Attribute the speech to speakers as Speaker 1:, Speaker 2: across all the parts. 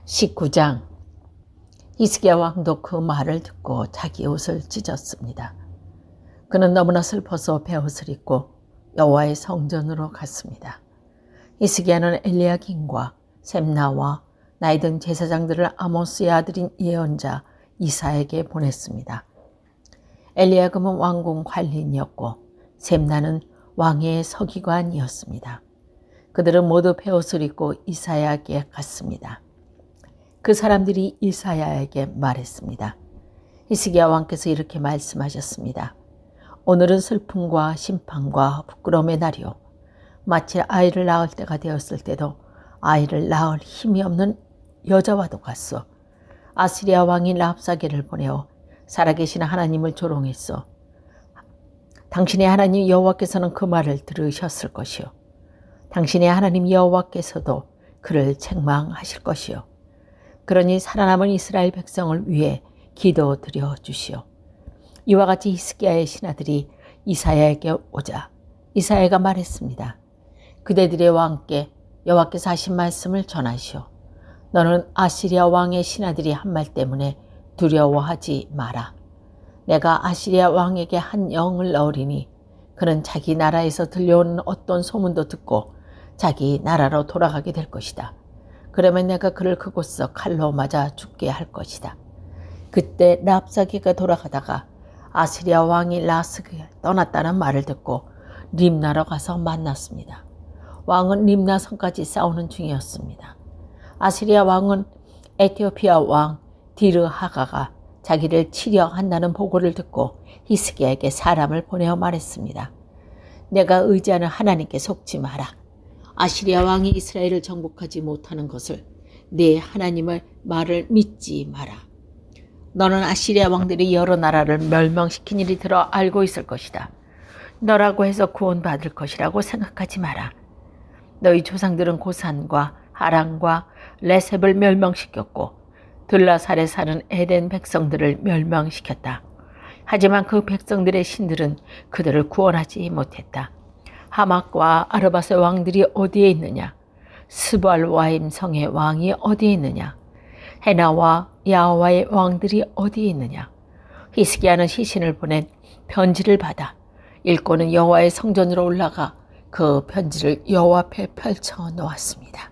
Speaker 1: 19장. 히스기야 왕도 그 말을 듣고 자기 옷을 찢었습니다. 그는 너무나 슬퍼서 베옷을 입고 여호와의 성전으로 갔습니다. 히스기야는 엘리야김과 셈나와 나이 든 제사장들을 아모스의 아들인 예언자 이사에게 보냈습니다. 엘리야김은 왕궁 관리인이었고 셈나는 왕의 서기관이었습니다. 그들은 모두 베옷을 입고 이사야에게 갔습니다. 그 사람들이 이사야에게 말했습니다. 히스기야 왕께서 이렇게 말씀하셨습니다. 오늘은 슬픔과 심판과 부끄러움의 날이요. 마치 아이를 낳을 때가 되었을 때도 아이를 낳을 힘이 없는 여자와도 같소. 아시리아 왕이 랍사게를 보내어 살아계신 하나님을 조롱했소. 당신의 하나님 여호와께서는 그 말을 들으셨을 것이요. 당신의 하나님 여호와께서도 그를 책망하실 것이요. 그러니 살아남은 이스라엘 백성을 위해 기도드려 주시오. 이와 같이 히스기야의 신하들이 이사야에게 오자 이사야가 말했습니다. 그대들의 왕께 여호와께서 하신 말씀을 전하시오. 너는 아시리아 왕의 신하들이 한 말 때문에 두려워하지 마라. 내가 아시리아 왕에게 한 영을 넣으리니 그는 자기 나라에서 들려오는 어떤 소문도 듣고 자기 나라로 돌아가게 될 것이다. 그러면 내가 그를 그곳서 칼로 맞아 죽게 할 것이다. 그때 랍사게가 돌아가다가 아시리아 왕이 라스게 떠났다는 말을 듣고 림나로 가서 만났습니다. 왕은 림나 성까지 싸우는 중이었습니다. 아시리아 왕은 에티오피아 왕 디르하가가 자기를 치려 한다는 보고를 듣고 히스기야에게 사람을 보내어 말했습니다. 내가 의지하는 하나님께 속지 마라. 아시리아 왕이 이스라엘을 정복하지 못하는 것을 네 하나님의 말을 믿지 마라. 너는 아시리아 왕들이 여러 나라를 멸망시킨 일이 들어 알고 있을 것이다. 너라고 해서 구원받을 것이라고 생각하지 마라. 너희 조상들은 고산과 하란과 레셉을 멸망시켰고 들라살에 사는 에덴 백성들을 멸망시켰다. 하지만 그 백성들의 신들은 그들을 구원하지 못했다. 하막과 아르밧의 왕들이 어디에 있느냐? 스발와임 성의 왕이 어디에 있느냐? 헤나와 야와의 왕들이 어디에 있느냐? 히스기야는 시신을 보낸 편지를 받아 읽고는 여호와의 성전으로 올라가 그 편지를 여호와 앞에 펼쳐 놓았습니다.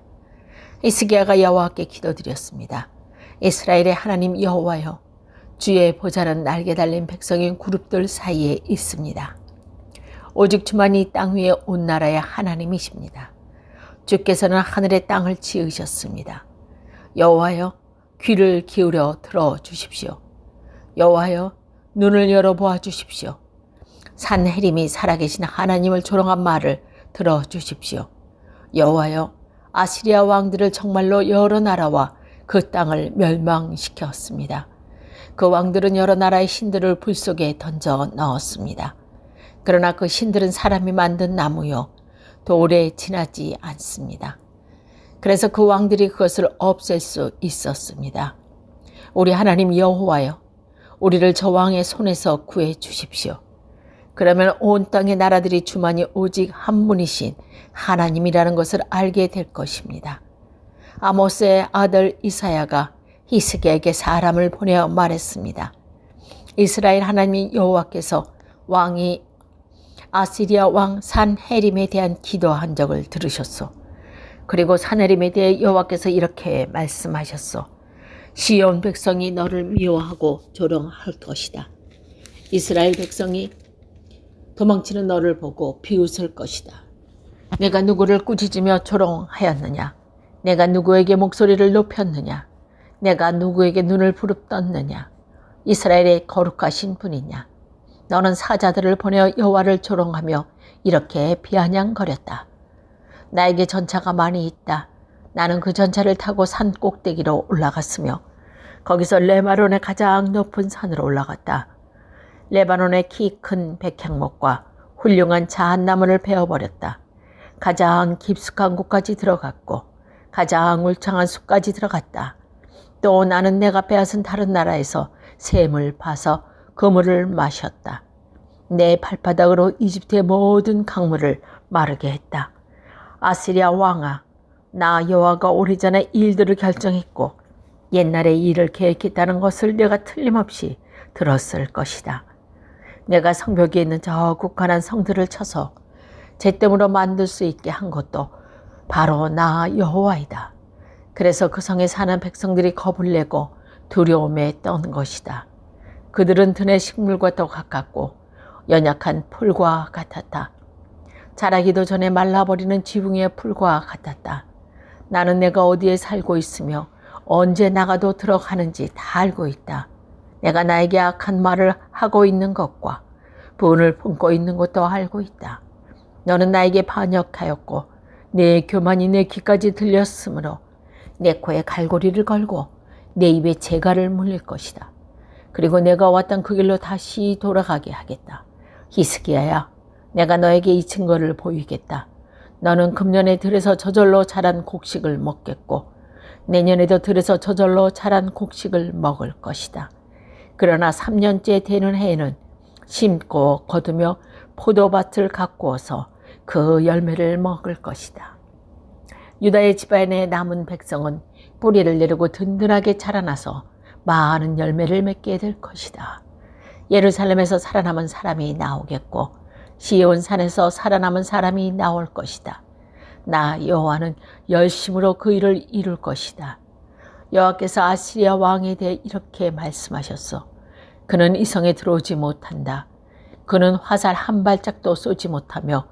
Speaker 1: 히스기야가 여호와께 기도드렸습니다. 이스라엘의 하나님 여호와여, 주의 보좌는 날개 달린 백성인 그룹들 사이에 있습니다. 오직 주만이 이 땅 위에 온 나라의 하나님이십니다. 주께서는 하늘의 땅을 지으셨습니다. 여호와여, 귀를 기울여 들어주십시오. 여호와여, 눈을 열어 보아주십시오. 산헤림이 살아계신 하나님을 조롱한 말을 들어주십시오. 여호와여, 아시리아 왕들을 정말로 여러 나라와 그 땅을 멸망시켰습니다. 그 왕들은 여러 나라의 신들을 불 속에 던져 넣었습니다. 그러나 그 신들은 사람이 만든 나무요 돌에 지나지 않습니다. 그래서 그 왕들이 그것을 없앨 수 있었습니다. 우리 하나님 여호와여, 우리를 저 왕의 손에서 구해 주십시오. 그러면 온 땅의 나라들이 주만이 오직 한 분이신 하나님이라는 것을 알게 될 것입니다. 아모스의 아들 이사야가 히스기야에게 사람을 보내어 말했습니다. 이스라엘 하나님 여호와께서 왕이 아시리아 왕 산헤림에 대한 기도한 적을 들으셨소. 그리고 산헤림에 대해 여호와께서 이렇게 말씀하셨소. 시온 백성이 너를 미워하고 조롱할 것이다. 이스라엘 백성이 도망치는 너를 보고 비웃을 것이다. 내가 누구를 꾸짖으며 조롱하였느냐? 내가 누구에게 목소리를 높였느냐? 내가 누구에게 눈을 부릅떴느냐? 이스라엘의 거룩하신 분이냐? 너는 사자들을 보내어 여호와를 조롱하며 이렇게 비아냥거렸다. 나에게 전차가 많이 있다. 나는 그 전차를 타고 산 꼭대기로 올라갔으며 거기서 레바논의 가장 높은 산으로 올라갔다. 레바논의 키 큰 백향목과 훌륭한 자한나무를 베어버렸다. 가장 깊숙한 곳까지 들어갔고 가장 울창한 숲까지 들어갔다. 또 나는 내가 빼앗은 다른 나라에서 샘을 파서 그 물을 마셨다. 내 발바닥으로 이집트의 모든 강물을 마르게 했다. 아시리아 왕아, 나 여호와가 오래전에 이 일들을 결정했고 옛날에 이 일을 계획했다는 것을 내가 틀림없이 들었을 것이다. 내가 성벽에 있는 저 굳건한 성들을 쳐서 잿더미로 만들 수 있게 한 것도 바로 나 여호와이다. 그래서 그 성에 사는 백성들이 겁을 내고 두려움에 떠는 것이다. 그들은 들의 식물과 더 가깝고 연약한 풀과 같았다. 자라기도 전에 말라버리는 지붕의 풀과 같았다. 나는 내가 어디에 살고 있으며 언제 나가도 들어가는지 다 알고 있다. 내가 나에게 악한 말을 하고 있는 것과 분을 품고 있는 것도 알고 있다. 너는 나에게 반역하였고 내 교만이 내 귀까지 들렸으므로 내 코에 갈고리를 걸고 내 입에 재갈을 물릴 것이다. 그리고 내가 왔던 그 길로 다시 돌아가게 하겠다. 히스기야야, 내가 너에게 이 증거를 보이겠다. 너는 금년에 들에서 저절로 자란 곡식을 먹겠고 내년에도 들에서 저절로 자란 곡식을 먹을 것이다. 그러나 3년째 되는 해에는 심고 거두며 포도밭을 가꾸어서 그 열매를 먹을 것이다. 유다의 집안에 남은 백성은 뿌리를 내리고 든든하게 자라나서 많은 열매를 맺게 될 것이다. 예루살렘에서 살아남은 사람이 나오겠고 시온 산에서 살아남은 사람이 나올 것이다. 나 여호와는 열심으로 그 일을 이룰 것이다. 여호와께서 아시리아 왕에 대해 이렇게 말씀하셨소. 그는 이 성에 들어오지 못한다. 그는 화살 한 발짝도 쏘지 못하며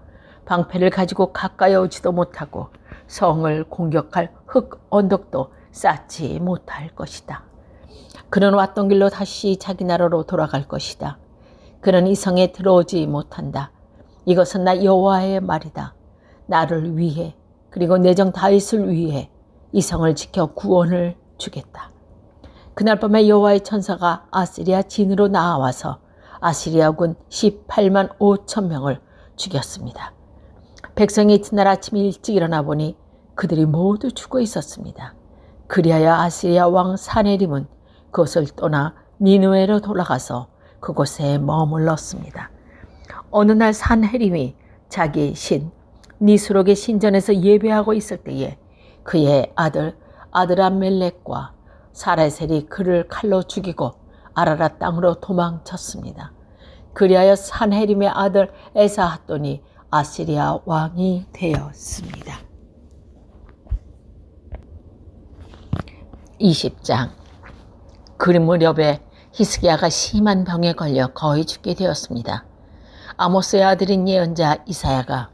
Speaker 1: 방패를 가지고 가까이 오지도 못하고 성을 공격할 흙 언덕도 쌓지 못할 것이다. 그는 왔던 길로 다시 자기 나라로 돌아갈 것이다. 그는 이 성에 들어오지 못한다. 이것은 나 여호와의 말이다. 나를 위해 그리고 내 종 다윗을 위해 이 성을 지켜 구원을 주겠다. 그날 밤에 여호와의 천사가 아시리아 진으로 나와서 아시리아군 18만 5천 명을 죽였습니다. 백성이 이튿날 아침 일찍 일어나 보니 그들이 모두 죽어 있었습니다. 그리하여 아시리아 왕 사네림은 그것을 떠나 니느웨로 돌아가서 그곳에 머물렀습니다. 어느 날 산헤림이 자기 신 니스록의 신전에서 예배하고 있을 때에 그의 아들 아드람멜렉과 사레셀이 그를 칼로 죽이고 아라랏 땅으로 도망쳤습니다. 그리하여 산헤림의 아들 에사핫돈이 아시리아 왕이 되었습니다. 20장. 그 무렵에 히스기야가 심한 병에 걸려 거의 죽게 되었습니다. 아모스의 아들인 예언자 이사야가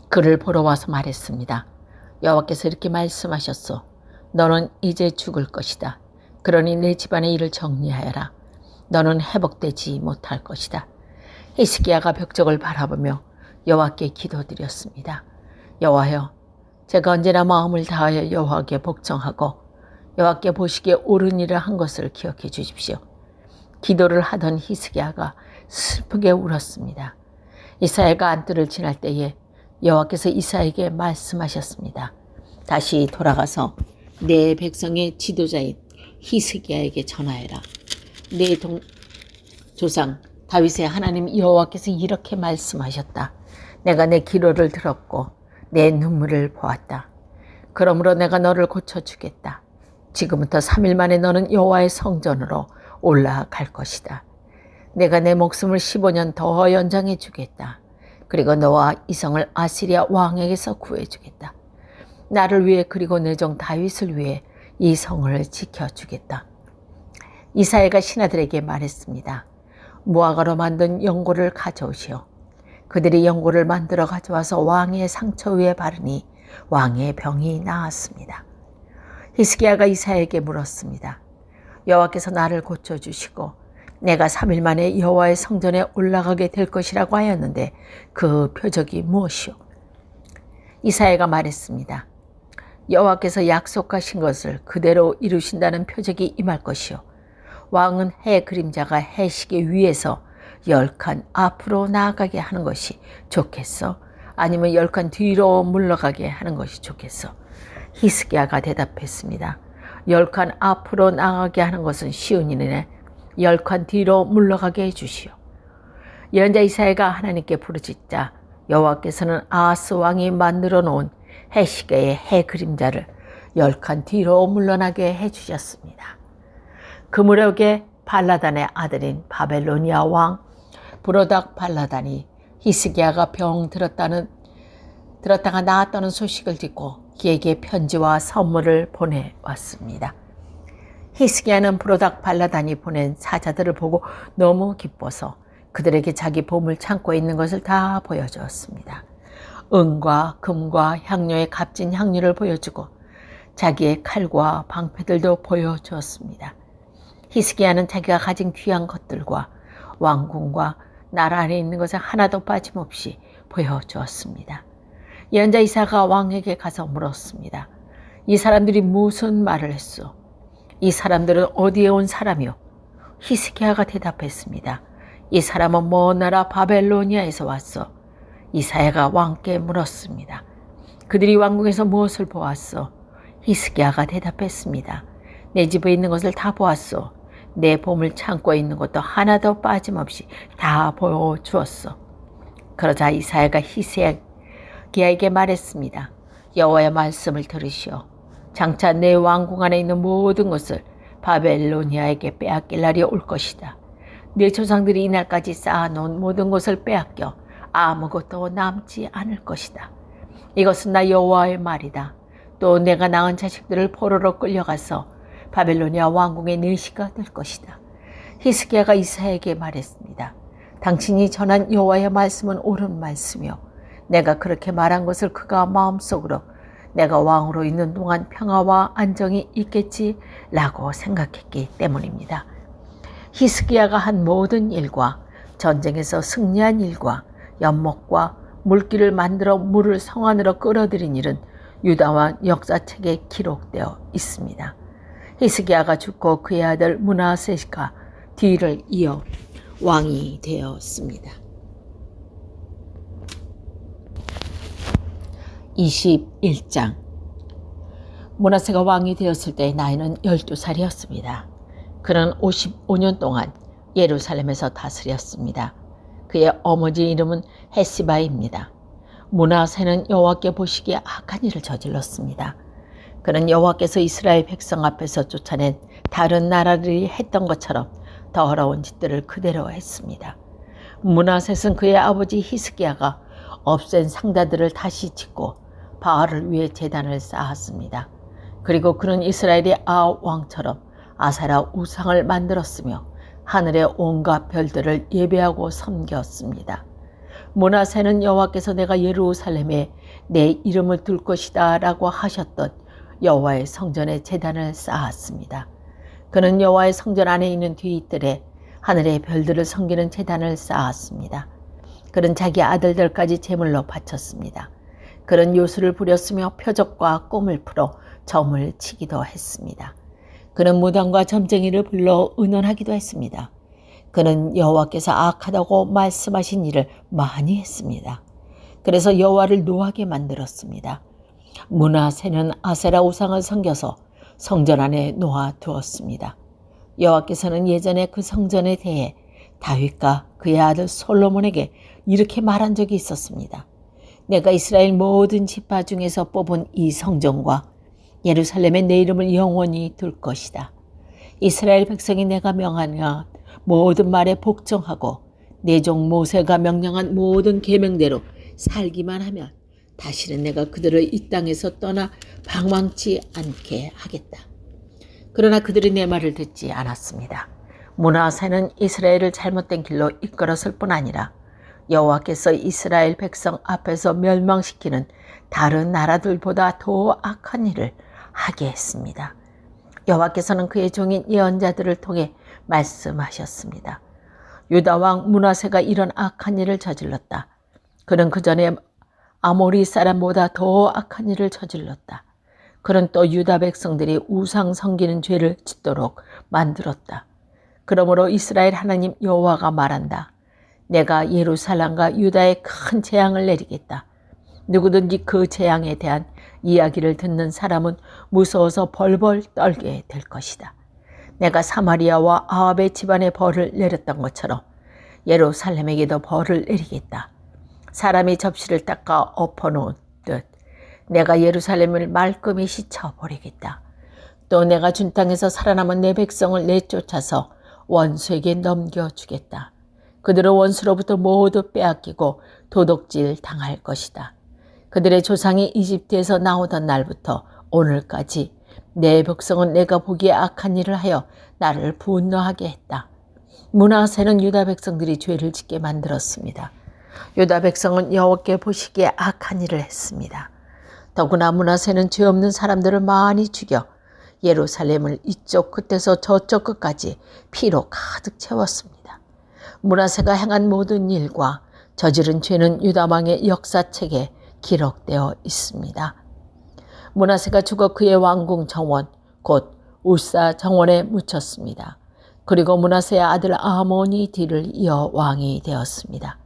Speaker 1: 그를 보러 와서 말했습니다. 여호와께서 이렇게 말씀하셨소. 너는 이제 죽을 것이다. 그러니 내 집안의 일을 정리하여라. 너는 회복되지 못할 것이다. 히스기야가 벽적을 바라보며 여호와께 기도드렸습니다. 여호와여, 제가 언제나 마음을 다하여 여호와께 복종하고 여호와께 보시기에 옳은 일을 한 것을 기억해 주십시오. 기도를 하던 히스기야가 슬프게 울었습니다. 이사야가 안뜰을 지날 때에 여호와께서 이사야에게 말씀하셨습니다. 다시 돌아가서 내 백성의 지도자인 히스기야에게 전하여라. 내 조상 다윗의 하나님 여호와께서 이렇게 말씀하셨다. 내가 내 기도를 들었고 내 눈물을 보았다. 그러므로 내가 너를 고쳐주겠다. 지금부터 3일 만에 너는 여호와의 성전으로 올라갈 것이다. 내가 내 목숨을 15년 더 연장해 주겠다. 그리고 너와 이 성을 아시리아 왕에게서 구해주겠다. 나를 위해 그리고 내 종 다윗을 위해 이 성을 지켜주겠다. 이사야가 신하들에게 말했습니다. 무화과로 만든 연고를 가져오시오. 그들이 연고를 만들어 가져와서 왕의 상처 위에 바르니 왕의 병이 나았습니다. 히스기야가 이사야에게 물었습니다. 여호와께서 나를 고쳐주시고 내가 3일 만에 여호와의 성전에 올라가게 될 것이라고 하였는데 그 표적이 무엇이오? 이사야가 말했습니다. 여호와께서 약속하신 것을 그대로 이루신다는 표적이 임할 것이오. 왕은 해 그림자가 해시계 위에서 10칸 앞으로 나아가게 하는 것이 좋겠어? 아니면 10칸 뒤로 물러가게 하는 것이 좋겠어? 히스기야가 대답했습니다. 10칸 앞으로 나아가게 하는 것은 쉬운 일이네. 10칸 뒤로 물러가게 해주시오. 예언자 이사야가 하나님께 부르짖자 여호와께서는 아하스 왕이 만들어 놓은 해시계의 해 그림자를 10칸 뒤로 물러나게 해주셨습니다. 그 무렵에 발라단의 아들인 바벨로니아 왕 브로닥 발라단이 히스기야가 병 들었다가 나았다는 소식을 듣고 그에게 편지와 선물을 보내왔습니다. 히스기야는 브로닥 발라단이 보낸 사자들을 보고 너무 기뻐서 그들에게 자기 보물 창고에 있는 것을 다 보여주었습니다. 은과 금과 향료의 값진 향유를 보여주고 자기의 칼과 방패들도 보여주었습니다. 히스기야는 자기가 가진 귀한 것들과 왕궁과 나라 안에 있는 것을 하나도 빠짐없이 보여주었습니다. 예언자 이사야가 왕에게 가서 물었습니다. 이 사람들이 무슨 말을 했소? 이 사람들은 어디에 온 사람이요? 히스기야가 대답했습니다. 이 사람은 먼 나라 바벨로니아에서 왔어. 이사야가 왕께 물었습니다. 그들이 왕궁에서 무엇을 보았어? 히스기야가 대답했습니다. 내 집에 있는 것을 다 보았어. 내 보물 창고에 있는 것도 하나도 빠짐없이 다 보여주었어. 그러자 이사야가 히스기야에게 말했습니다. 여호와의 말씀을 들으시오. 장차 내 왕궁 안에 있는 모든 것을 바벨로니아에게 빼앗길 날이 올 것이다. 내 조상들이 이날까지 쌓아놓은 모든 것을 빼앗겨 아무것도 남지 않을 것이다. 이것은 나 여호와의 말이다. 또 내가 낳은 자식들을 포로로 끌려가서 바벨로니아 왕궁의 내시가 될 것이다. 히스기야가 이사야에게 말했습니다. 당신이 전한 여호와의 말씀은 옳은 말씀이요. 내가 그렇게 말한 것을 그가 마음속으로 내가 왕으로 있는 동안 평화와 안정이 있겠지라고 생각했기 때문입니다. 히스기야가 한 모든 일과 전쟁에서 승리한 일과 연못과 물길을 만들어 물을 성 안으로 끌어들인 일은 유다와 역사책에 기록되어 있습니다. 히스기야가 죽고 그의 아들 므낫세가 뒤를 이어 왕이 되었습니다. 21장. 므낫세가 왕이 되었을 때의 나이는 12살이었습니다. 그는 55년 동안 예루살렘에서 다스렸습니다. 그의 어머니 이름은 헤시바입니다. 므낫세는 여호와께 보시기에 악한 일을 저질렀습니다. 그는 여호와께서 이스라엘 백성 앞에서 쫓아낸 다른 나라들이 했던 것처럼 더러운 짓들을 그대로 했습니다. 므낫셋은 그의 아버지 히스기야가 없앤 상자들을 다시 짓고 바알을 위해 제단을 쌓았습니다. 그리고 그는 이스라엘의 아합 왕처럼 아세라 우상을 만들었으며 하늘의 온갖 별들을 예배하고 섬겼습니다. 므낫세는 여호와께서 내가 예루살렘에 내 이름을 둘 것이다 라고 하셨던 여호와의 성전에 제단을 쌓았습니다. 그는 여호와의 성전 안에 있는 뒤뜰에 하늘의 별들을 섬기는 제단을 쌓았습니다. 그는 자기 아들들까지 제물로 바쳤습니다. 그는 요술을 부렸으며 표적과 꿈을 풀어 점을 치기도 했습니다. 그는 무당과 점쟁이를 불러 의논하기도 했습니다. 그는 여호와께서 악하다고 말씀하신 일을 많이 했습니다. 그래서 여호와를 노하게 만들었습니다. 므낫세는 아세라 우상을 섬겨서 성전 안에 놓아두었습니다. 여호와께서는 예전에 그 성전에 대해 다윗과 그의 아들 솔로몬에게 이렇게 말한 적이 있었습니다. 내가 이스라엘 모든 지파 중에서 뽑은 이 성전과 예루살렘에 내 이름을 영원히 둘 것이다. 이스라엘 백성이 내가 명하는 모든 말에 복종하고 내 종 모세가 명령한 모든 계명대로 살기만 하면 다시는 내가 그들을 이 땅에서 떠나 방황치 않게 하겠다. 그러나 그들이 내 말을 듣지 않았습니다. 므낫세는 이스라엘을 잘못된 길로 이끌었을 뿐 아니라 여호와께서 이스라엘 백성 앞에서 멸망시키는 다른 나라들보다 더 악한 일을 하게 했습니다. 여호와께서는 그의 종인 예언자들을 통해 말씀하셨습니다. 유다 왕 므낫세가 이런 악한 일을 저질렀다. 그는 그 전에 아모리 사람보다 더 악한 일을 저질렀다. 그는 또 유다 백성들이 우상 섬기는 죄를 짓도록 만들었다. 그러므로 이스라엘 하나님 여호와가 말한다. 내가 예루살렘과 유다에 큰 재앙을 내리겠다. 누구든지 그 재앙에 대한 이야기를 듣는 사람은 무서워서 벌벌 떨게 될 것이다. 내가 사마리아와 아합의 집안에 벌을 내렸던 것처럼 예루살렘에게도 벌을 내리겠다. 사람이 접시를 닦아 엎어놓은 듯 내가 예루살렘을 말끔히 씻어버리겠다. 또 내가 준 땅에서 살아남은 내 백성을 내쫓아서 원수에게 넘겨주겠다. 그들은 원수로부터 모두 빼앗기고 도둑질 당할 것이다. 그들의 조상이 이집트에서 나오던 날부터 오늘까지 내 백성은 내가 보기에 악한 일을 하여 나를 분노하게 했다. 므낫세는 유다 백성들이 죄를 짓게 만들었습니다. 유다 백성은 여호와께 보시기에 악한 일을 했습니다. 더구나 므낫세는 죄 없는 사람들을 많이 죽여 예루살렘을 이쪽 끝에서 저쪽 끝까지 피로 가득 채웠습니다. 므낫세가 행한 모든 일과 저지른 죄는 유다 왕의 역사책에 기록되어 있습니다. 므낫세가 죽어 그의 왕궁 정원 곧 우사 정원에 묻혔습니다. 그리고 므낫세의 아들 아몬이 뒤를 이어 왕이 되었습니다.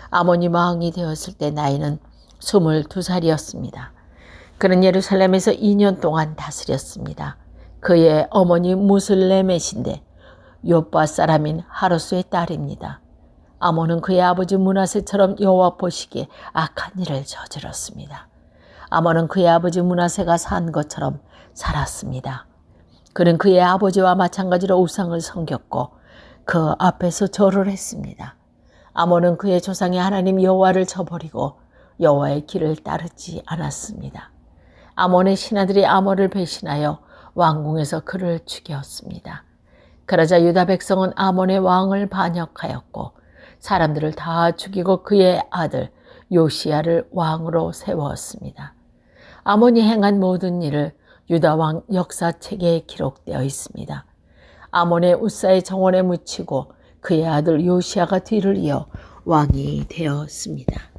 Speaker 1: 아몬이 왕이 되었을 때 나이는 22살이었습니다. 그는 예루살렘에서 2년 동안 다스렸습니다. 그의 어머니 무슬레멧인데 요바 사람인 하루스의 딸입니다. 아몬은 그의 아버지 므낫세처럼 여호와 보시기에 악한 일을 저질렀습니다. 아몬은 그의 아버지 므낫세가 산 것처럼 살았습니다. 그는 그의 아버지와 마찬가지로 우상을 섬겼고 그 앞에서 절을 했습니다. 아몬은 그의 조상의 하나님 여호와를 저버리고 여호와의 길을 따르지 않았습니다. 아몬의 신하들이 아몬을 배신하여 왕궁에서 그를 죽였습니다. 그러자 유다 백성은 아몬의 왕을 반역하였고 사람들을 다 죽이고 그의 아들 요시야를 왕으로 세웠습니다. 아몬이 행한 모든 일을 유다 왕 역사책에 기록되어 있습니다. 아몬의 우사의 정원에 묻히고 그의 아들 요시야가 뒤를 이어 왕이 되었습니다.